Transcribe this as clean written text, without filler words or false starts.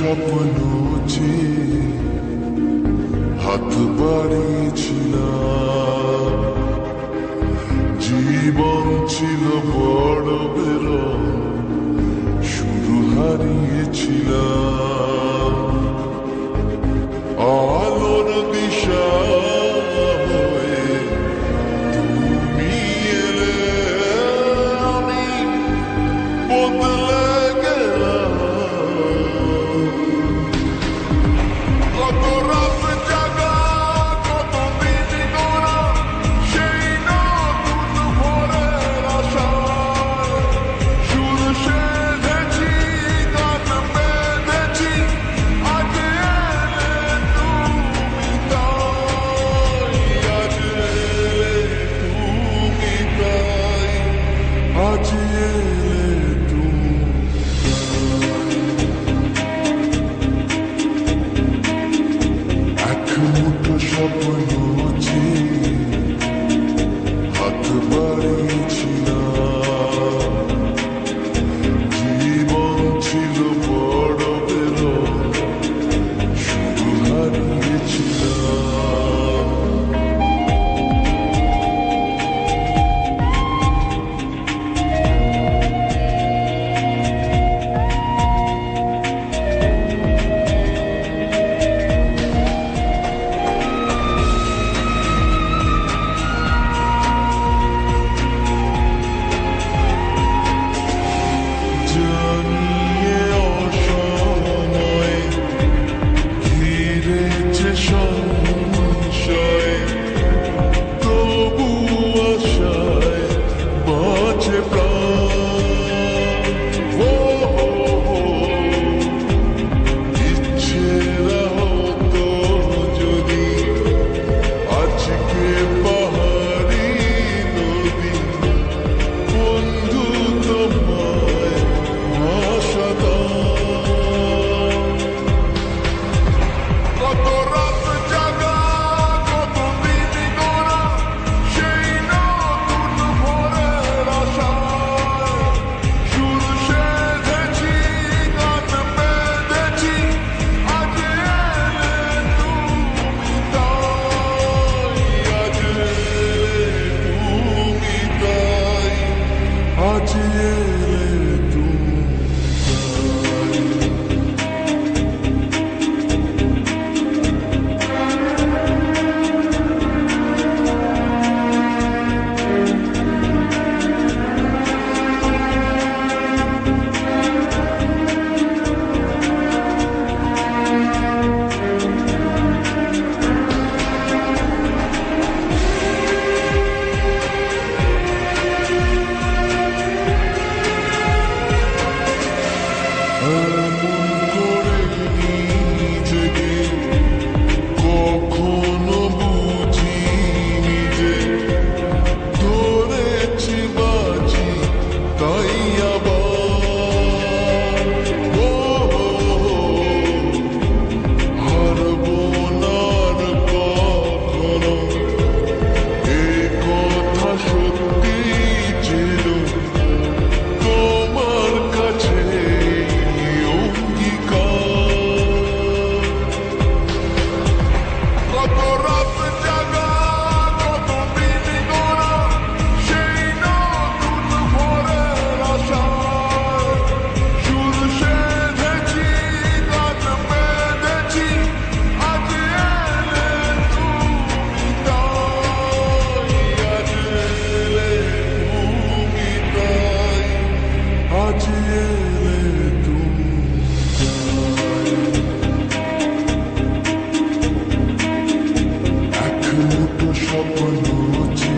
স্বপ্ন যে হাত বাড়িয়েছিলাম, জীবন ছিল বড় বেরো, শুরু হারিয়েছিলাম। আলোর দিশা হয়ে তুমি এলে, আমি বদলে গেলাম। কত রাত জাগা, কত দিন গোনা, সেই নতুন ভোরের আশায় সুর সেধেছি, গান বেঁধেছি, আজ এলে তুমি তাই, আজ এলে তুমি তাই, আজ এলে তুমি। এক মুঠো স্বপ্ন যে হাত বাড়িয়েছিলাম, জীবন ছিল বড় বেরো, শুরু হারিয়েছিলাম। জানিয়ে অসময়ে ঘিরেছে সংশয়, তবু আশায় বাঁচে প্রাণ। ও ইচ্ছেরা হতো যদি আজকে পাহাড়ি নদী, বন্ধু তোমায় ভাষা দাও। কত রাত জাগা, কত দিন গোনা, সেই নতুন ভোরের আশায় সুর সেধেছি, গান বেঁধেছি, আজ এলে তুমি তাই, আজ এলে তুমি তাই, আজ এলে তুমি তাই। এমন করে নিজেকে কখনো বুঝিনি যে, ধরেছি বাজি তাই আবার। ও হারবো না আর কখনো, এ কথা সত্যি ছিল তোমার কাছে অঙ্গীকার। কত রাত জাগা, কত দিন গোনা, সেই নতুন ভোরের আশায় সুর সেধেছি, গান বেঁধেছি, আজ এলে তুমি তাই, আজ এলে তুমি তাই, আজ এলে তুমি তাই। এক মুঠো স্বপ্ন যে